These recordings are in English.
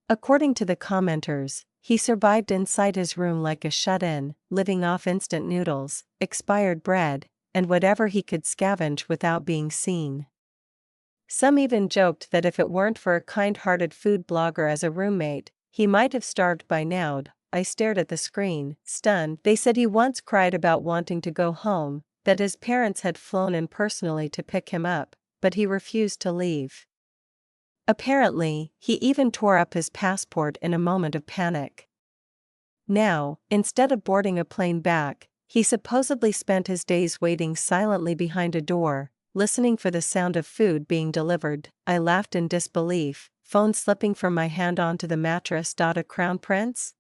According to the commenters, he survived inside his room like a shut-in, living off instant noodles, expired bread, and whatever he could scavenge without being seen. Some even joked that if it weren't for a kind-hearted food blogger as a roommate, he might have starved by now. I stared at the screen, stunned. They said he once cried about wanting to go home, that his parents had flown in personally to pick him up, but he refused to leave. Apparently, he even tore up his passport in a moment of panic. Now, instead of boarding a plane back, he supposedly spent his days waiting silently behind a door, listening for the sound of food being delivered. I laughed in disbelief, phone slipping from my hand onto the mattress. A crown prince?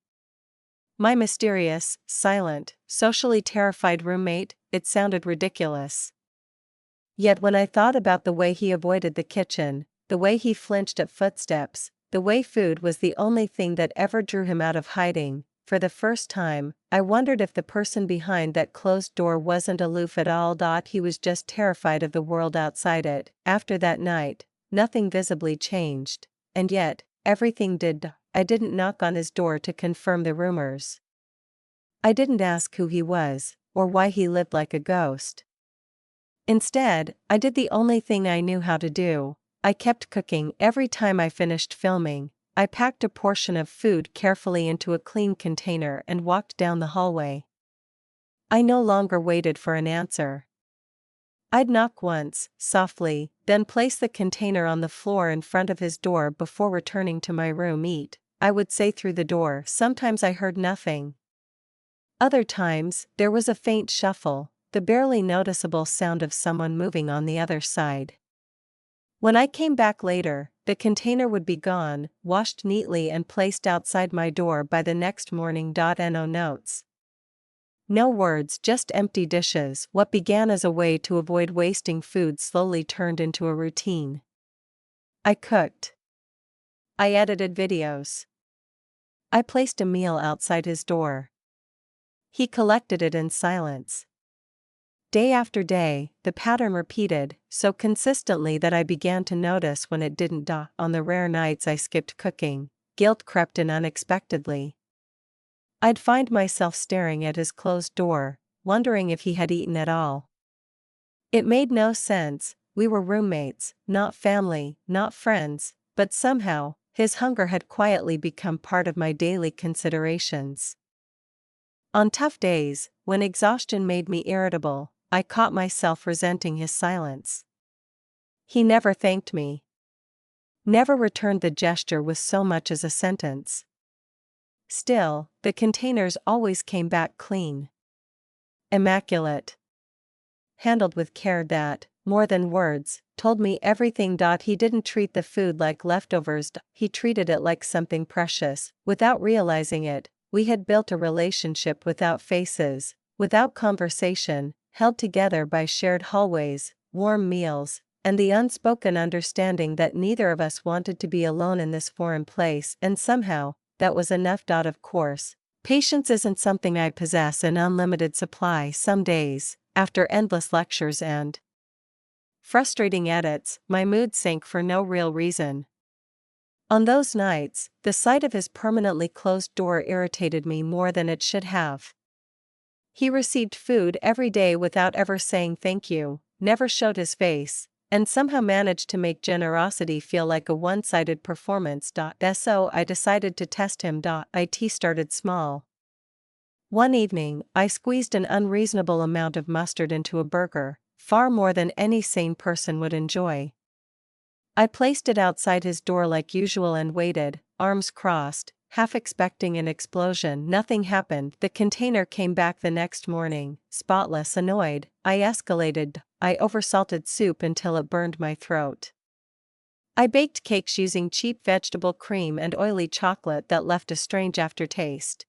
My mysterious, silent, socially terrified roommate, it sounded ridiculous. Yet when I thought about the way he avoided the kitchen, the way he flinched at footsteps, the way food was the only thing that ever drew him out of hiding, for the first time, I wondered if the person behind that closed door wasn't aloof at all. He was just terrified of the world outside it. After that night, nothing visibly changed, and yet, everything did. I didn't knock on his door to confirm the rumors. I didn't ask who he was, or why he lived like a ghost. Instead, I did the only thing I knew how to do. I kept cooking. Every time I finished filming, I packed a portion of food carefully into a clean container and walked down the hallway. I no longer waited for an answer. I'd knock once, softly, then place the container on the floor in front of his door before returning to my room. I would say through the door. Sometimes I heard nothing. Other times, there was a faint shuffle, the barely noticeable sound of someone moving on the other side. When I came back later, the container would be gone, washed neatly and placed outside my door by the next morning. No notes. No words, just empty dishes. What began as a way to avoid wasting food slowly turned into a routine. I cooked. I edited videos. I placed a meal outside his door. He collected it in silence. Day after day, the pattern repeated, so consistently that I began to notice when it didn't. On the rare nights I skipped cooking, guilt crept in unexpectedly. I'd find myself staring at his closed door, wondering if he had eaten at all. It made no sense. We were roommates, not family, not friends, but somehow, his hunger had quietly become part of my daily considerations. On tough days, when exhaustion made me irritable, I caught myself resenting his silence. He never thanked me. Never returned the gesture with so much as a sentence. Still, the containers always came back clean. Immaculate. Handled with care that, more than words, told me everything. He didn't treat the food like leftovers. He treated it like something precious. Without realizing it, we had built a relationship without faces, without conversation, held together by shared hallways, warm meals, and the unspoken understanding that neither of us wanted to be alone in this foreign place, and somehow, that was enough. Of course, patience isn't something I possess in unlimited supply. Some days, after endless lectures and frustrating edits, my mood sank for no real reason. On those nights, the sight of his permanently closed door irritated me more than it should have. He received food every day without ever saying thank you, never showed his face, and somehow managed to make generosity feel like a one-sided performance. So I decided to test him. It started small. One evening, I squeezed an unreasonable amount of mustard into a burger, far more than any sane person would enjoy. I placed it outside his door like usual and waited, arms crossed, half expecting an explosion. Nothing happened. The container came back the next morning, spotless. Annoyed, I escalated. I oversalted soup until it burned my throat. I baked cakes using cheap vegetable cream and oily chocolate that left a strange aftertaste.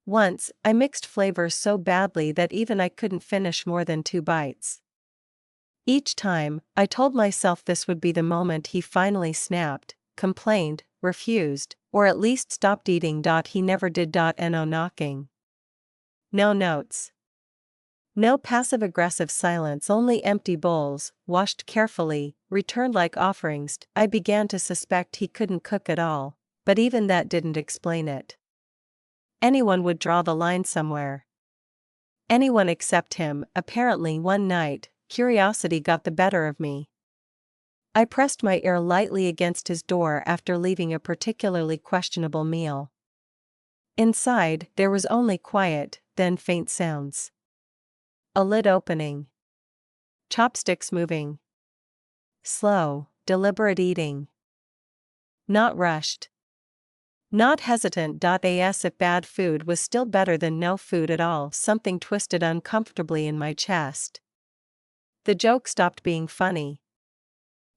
Once, I mixed flavors so badly that even I couldn't finish more than 2 bites. Each time, I told myself this would be the moment he finally snapped, complained, refused, or at least stopped eating. He never did. No knocking. No notes. No passive-aggressive silence, only empty bowls, washed carefully, returned like offerings. I began to suspect he couldn't cook at all, But even that didn't explain it. Anyone would draw the line somewhere. Anyone except him. Apparently one night, curiosity got the better of me. I pressed my ear lightly against his door after leaving a particularly questionable meal. Inside, there was only quiet, then faint sounds. A lid opening. Chopsticks moving. Slow, deliberate eating. Not rushed. Not hesitant. As if bad food was still better than no food at all. Something twisted uncomfortably in my chest. The joke stopped being funny.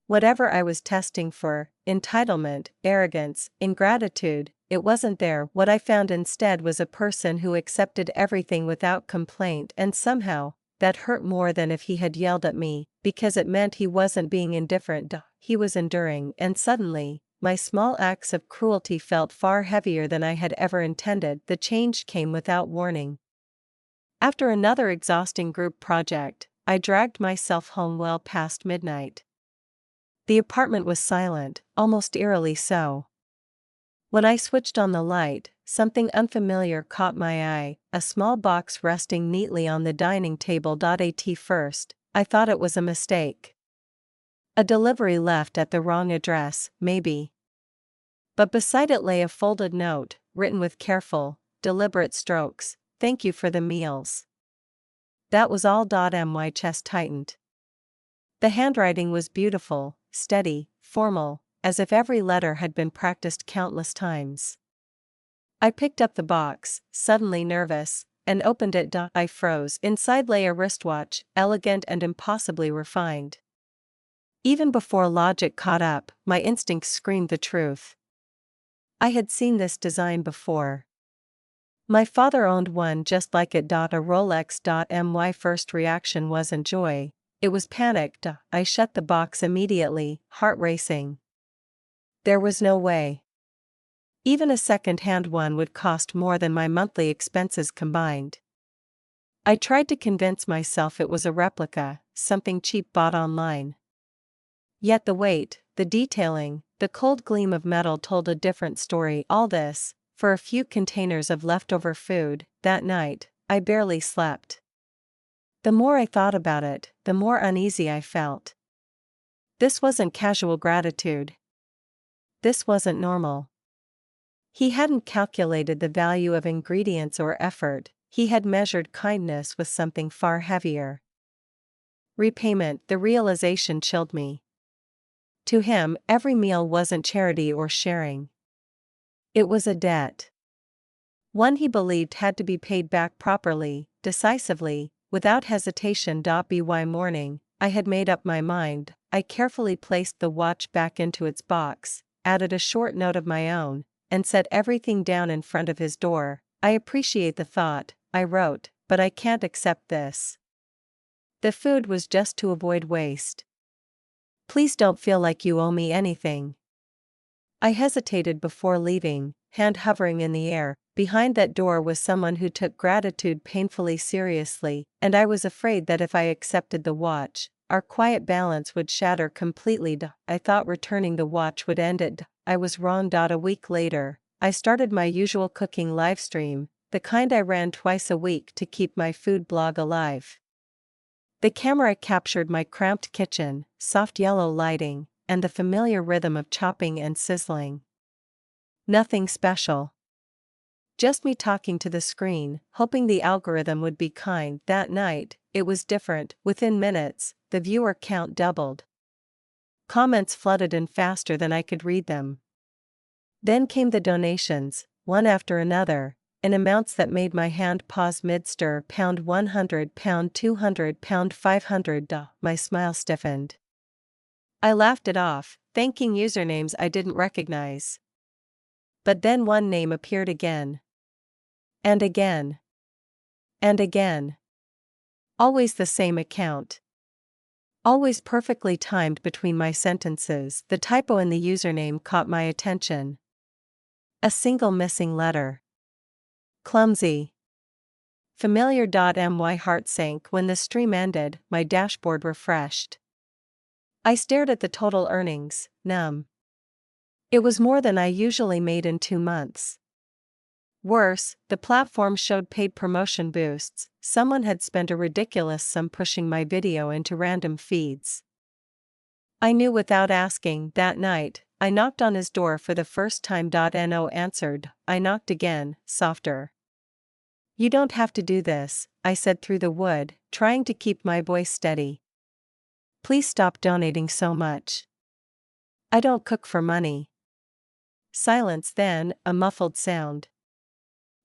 Whatever I was testing for, entitlement, arrogance, ingratitude, it wasn't there. What I found instead was a person who accepted everything without complaint, and somehow, that hurt more than if he had yelled at me, because it meant he wasn't being indifferent, he was enduring. And suddenly, my small acts of cruelty felt far heavier than I had ever intended. The change came without warning. After another exhausting group project, I dragged myself home well past midnight. The apartment was silent, almost eerily so. When I switched on the light, something unfamiliar caught my eye, a small box resting neatly on the dining table. At first, I thought it was a mistake. A delivery left at the wrong address, maybe. But beside it lay a folded note, written with careful, deliberate strokes, "Thank you for the meals." That was all. My chest tightened. The handwriting was beautiful, steady, formal, as if every letter had been practiced countless times. I picked up the box, suddenly nervous, and opened it. I froze. Inside lay a wristwatch, elegant and impossibly refined. Even before logic caught up, my instincts screamed the truth. I had seen this design before. My father owned one just like it. A Rolex. My first reaction wasn't joy. It was panic. I shut the box immediately, heart racing. There was no way. Even a second-hand one would cost more than my monthly expenses combined. I tried to convince myself it was a replica, something cheap bought online. Yet the weight, the detailing, the cold gleam of metal told a different story. All this, for a few containers of leftover food. That night, I barely slept. The more I thought about it, the more uneasy I felt. This wasn't casual gratitude. This wasn't normal. He hadn't calculated the value of ingredients or effort, he had measured kindness with something far heavier. Repayment. The realization chilled me. To him, every meal wasn't charity or sharing. It was a debt. One he believed had to be paid back properly, decisively, without hesitation. By morning, I had made up my mind. I carefully placed the watch back into its box, added a short note of my own, and set everything down in front of his door. "I appreciate the thought," I wrote, "but I can't accept this. The food was just to avoid waste. Please don't feel like you owe me anything." I hesitated before leaving, hand hovering in the air. Behind that door was someone who took gratitude painfully seriously, and I was afraid that if I accepted the watch, our quiet balance would shatter completely. I thought returning the watch would end it. I was wrong. A week later, I started my usual cooking livestream, the kind I ran twice a week to keep my food blog alive. The camera captured my cramped kitchen, soft yellow lighting, and the familiar rhythm of chopping and sizzling. Nothing special. Just me talking to the screen, hoping the algorithm would be kind. That night, it was different. Within minutes, the viewer count doubled. Comments flooded in faster than I could read them. Then came the donations, one after another, in amounts that made my hand pause mid-stir. £100, £200, £500. My smile stiffened. I laughed it off, thanking usernames I didn't recognize. But then one name appeared again. And again. And again. Always the same account. Always perfectly timed between my sentences. The typo in the username caught my attention. A single missing letter. Clumsy. Familiar. My heart sank when the stream ended. My dashboard refreshed. I stared at the total earnings, numb. It was more than I usually made in 2 months. Worse, the platform showed paid promotion boosts. Someone had spent a ridiculous sum pushing my video into random feeds. I knew without asking. That night, I knocked on his door for the first time. No answered. I knocked again, softer. "You don't have to do this," I said through the wood, trying to keep my voice steady. "Please stop donating so much. I don't cook for money." Silence, then a muffled sound.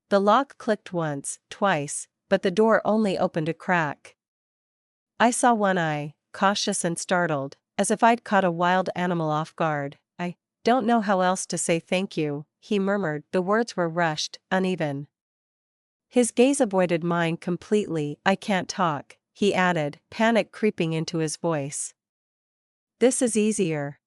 The lock clicked once, twice, but the door only opened a crack. I saw one eye, cautious and startled, as if I'd caught a wild animal off guard. "I don't know how else to say thank you," he murmured. The words were rushed, uneven. His gaze avoided mine completely. "I can't talk," he added, panic creeping into his voice. "This is easier."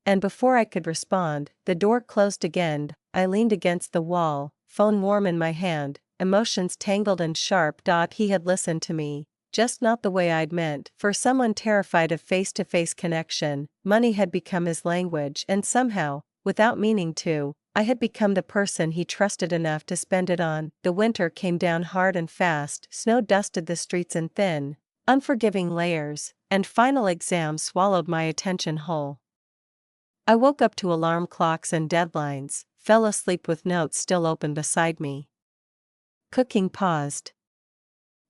And before I could respond, the door closed again. I leaned against the wall, phone warm in my hand, emotions tangled and sharp. He had listened to me, just not the way I'd meant. For someone terrified of face-to-face connection, money had become his language, and somehow, without meaning to, I had become the person he trusted enough to spend it on. The winter came down hard and fast. Snow dusted the streets in thin, unforgiving layers, and final exams swallowed my attention whole. I woke up to alarm clocks and deadlines, fell asleep with notes still open beside me. Cooking paused.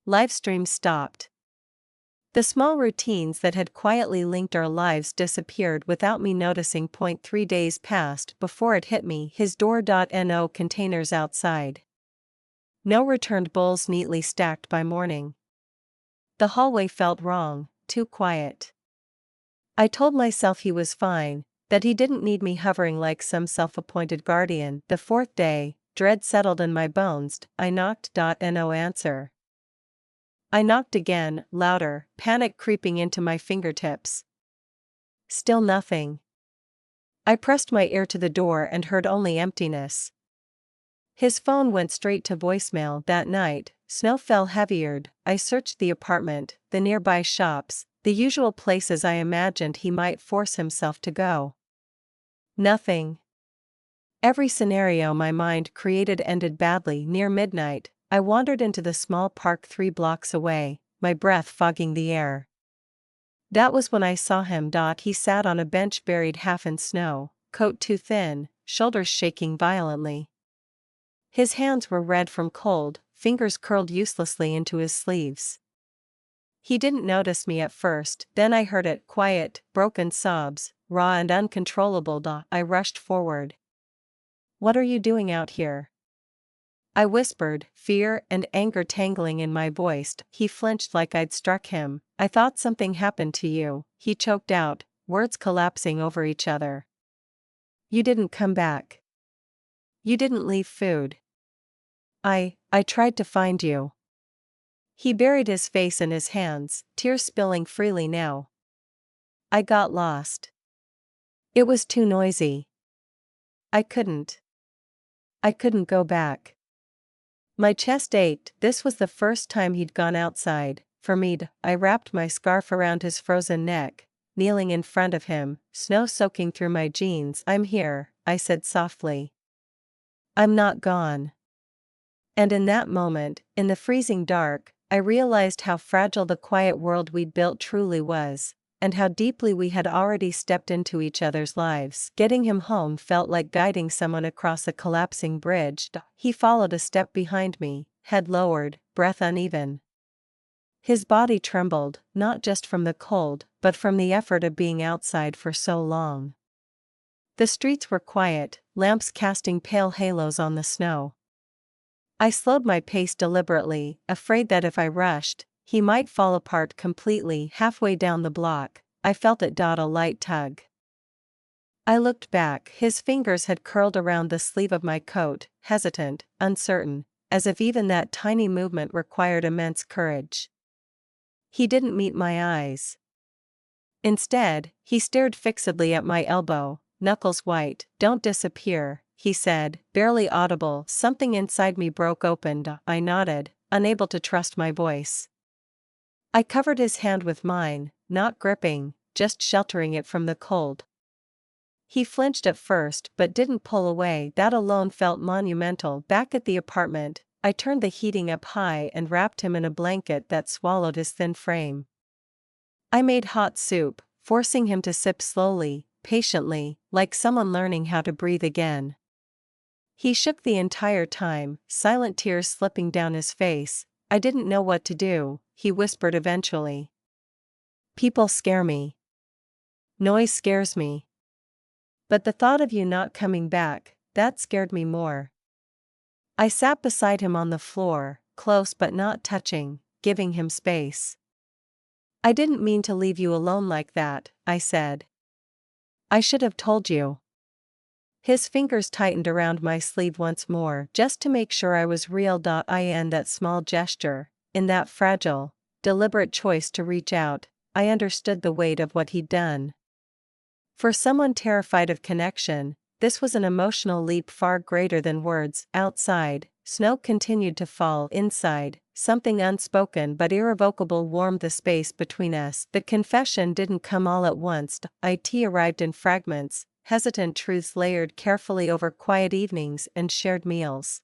Livestreams stopped. The small routines that had quietly linked our lives disappeared without me noticing. 3 days passed before it hit me. His door. No containers outside. No returned bowls neatly stacked by morning. The hallway felt wrong, too quiet. I told myself he was fine, that he didn't need me hovering like some self-appointed guardian. The 4th day, dread settled in my bones. I knocked. No answer. I knocked again, louder, panic creeping into my fingertips. Still nothing. I pressed my ear to the door and heard only emptiness. His phone went straight to voicemail. That night, snow fell heavier. I searched the apartment, the nearby shops, the usual places I imagined he might force himself to go. Nothing. Every scenario my mind created ended badly. Near midnight, I wandered into the small park 3 blocks away, my breath fogging the air. That was when I saw him. He sat on a bench buried half in snow, coat too thin, shoulders shaking violently. His hands were red from cold, fingers curled uselessly into his sleeves. He didn't notice me at first, then I heard it, quiet, broken sobs, raw and uncontrollable. I rushed forward. "What are you doing out here?" I whispered, fear and anger tangling in my voice. He flinched like I'd struck him. "I thought something happened to you," he choked out, words collapsing over each other. "You didn't come back. You didn't leave food. I tried to find you." He buried his face in his hands, tears spilling freely now. "I got lost. It was too noisy. I couldn't go back." My chest ached. This was the first time he'd gone outside. For me, I wrapped my scarf around his frozen neck, kneeling in front of him, snow soaking through my jeans. "I'm here," I said softly. "I'm not gone." And in that moment, in the freezing dark, I realized how fragile the quiet world we'd built truly was, and how deeply we had already stepped into each other's lives. Getting him home felt like guiding someone across a collapsing bridge. He followed a step behind me, head lowered, breath uneven. His body trembled, not just from the cold, but from the effort of being outside for so long. The streets were quiet, lamps casting pale halos on the snow. I slowed my pace deliberately, afraid that if I rushed, he might fall apart completely. Halfway down the block, I felt it. A light tug. I looked back. His fingers had curled around the sleeve of my coat, hesitant, uncertain, as if even that tiny movement required immense courage. He didn't meet my eyes. Instead, he stared fixedly at my elbow, knuckles white. "Don't disappear," he said, barely audible. Something inside me broke open. I nodded, unable to trust my voice. I covered his hand with mine, not gripping, just sheltering it from the cold. He flinched at first but didn't pull away. That alone felt monumental. Back at the apartment, I turned the heating up high and wrapped him in a blanket that swallowed his thin frame. I made hot soup, forcing him to sip slowly, patiently, like someone learning how to breathe again. He shook the entire time, silent tears slipping down his face. I didn't know what to do, he whispered eventually. People scare me. Noise scares me. But the thought of you not coming back, that scared me more. I sat beside him on the floor, close but not touching, giving him space. I didn't mean to leave you alone like that, I said. I should have told you. His fingers tightened around my sleeve once more just to make sure I was real. In that small gesture, in that fragile, deliberate choice to reach out, I understood the weight of what he'd done. For someone terrified of connection, this was an emotional leap far greater than words. Outside, snow continued to fall. Inside, something unspoken but irrevocable warmed the space between us. The confession didn't come all at once. It arrived in fragments, hesitant truths layered carefully over quiet evenings and shared meals.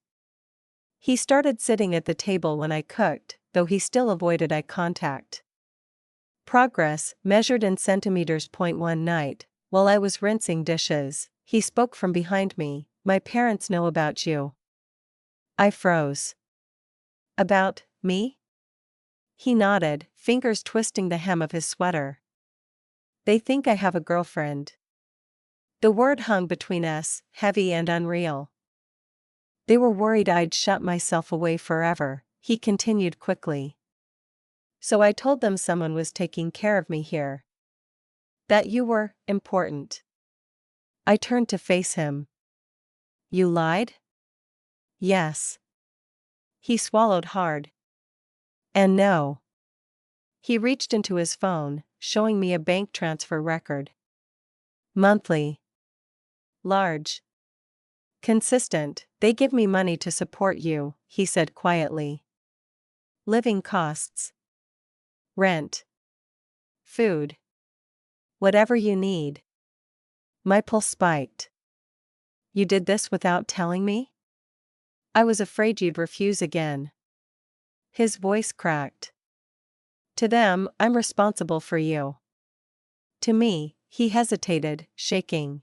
He started sitting at the table when I cooked, though he still avoided eye contact. Progress, measured in centimeters. One night, while I was rinsing dishes, he spoke from behind me. My parents know about you. I froze. About me? He nodded, fingers twisting the hem of his sweater. They think I have a girlfriend. The word hung between us, heavy and unreal. They were worried I'd shut myself away forever, he continued quickly. So I told them someone was taking care of me here. That you were important. I turned to face him. You lied? Yes. He swallowed hard. And no. He reached into his phone, showing me a bank transfer record. Monthly. Large. Consistent. They give me money to support you, he said quietly. Living costs. Rent. Food. Whatever you need. My pulse spiked. You did this without telling me? I was afraid you'd refuse again. His voice cracked. To them, I'm responsible for you. To me, he hesitated, shaking.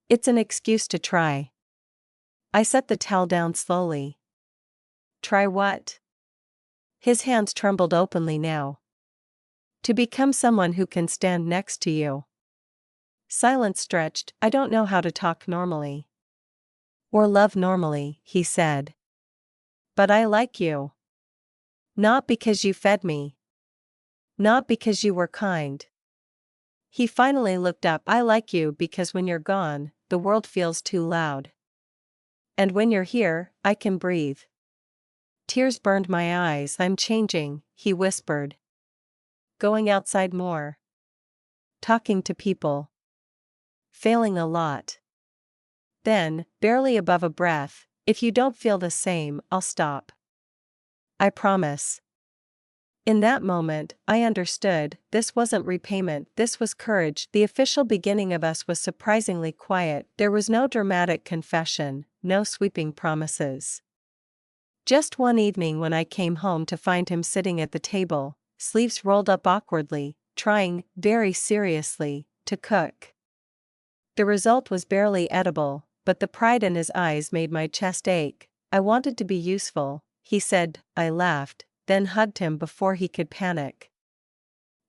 It's an excuse to try. I set the towel down slowly. Try what? His hands trembled openly now. To become someone who can stand next to you. Silence stretched. I don't know how to talk normally. Or love normally, he said. But I like you. Not because you fed me. Not because you were kind. He finally looked up. I like you because when you're gone, the world feels too loud. And when you're here, I can breathe. Tears burned my eyes. I'm changing, he whispered. Going outside more. Talking to people. Failing a lot. Then, barely above a breath, if you don't feel the same, I'll stop. I promise. In that moment, I understood, this wasn't repayment, this was courage. The official beginning of us was surprisingly quiet. There was no dramatic confession, no sweeping promises. Just one evening when I came home to find him sitting at the table, sleeves rolled up awkwardly, trying, very seriously, to cook. The result was barely edible, but the pride in his eyes made my chest ache. I wanted to be useful, he said. I laughed, then hugged him before he could panic.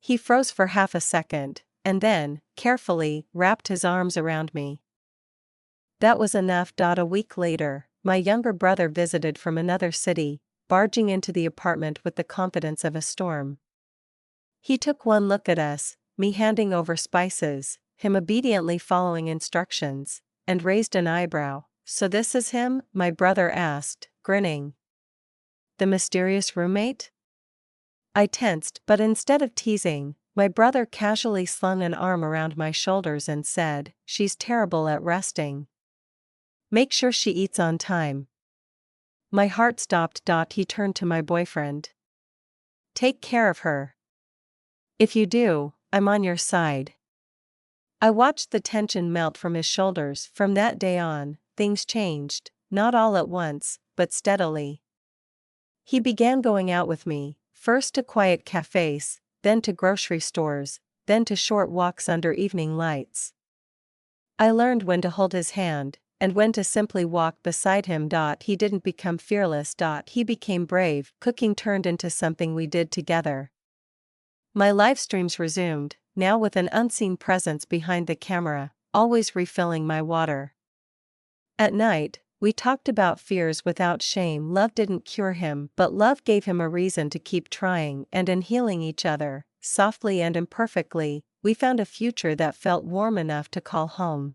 He froze for half a second, and then, carefully, wrapped his arms around me. That was enough. A week later, my younger brother visited from another city, barging into the apartment with the confidence of a storm. He took one look at us, me handing over spices, him obediently following instructions, and raised an eyebrow. So this is him? My brother asked, grinning. The mysterious roommate? I tensed, but instead of teasing, my brother casually slung an arm around my shoulders and said, she's terrible at resting. Make sure she eats on time. My heart stopped. He turned to my boyfriend. Take care of her. If you do, I'm on your side. I watched the tension melt from his shoulders. From that day on, things changed, not all at once, but steadily. He began going out with me, first to quiet cafes, then to grocery stores, then to short walks under evening lights. I learned when to hold his hand, and when to simply walk beside him. He didn't become fearless. He became brave. Cooking turned into something we did together. My live streams resumed, now with an unseen presence behind the camera, always refilling my water. At night, we talked about fears without shame. Love didn't cure him, but love gave him a reason to keep trying, and in healing each other, softly and imperfectly, we found a future that felt warm enough to call home.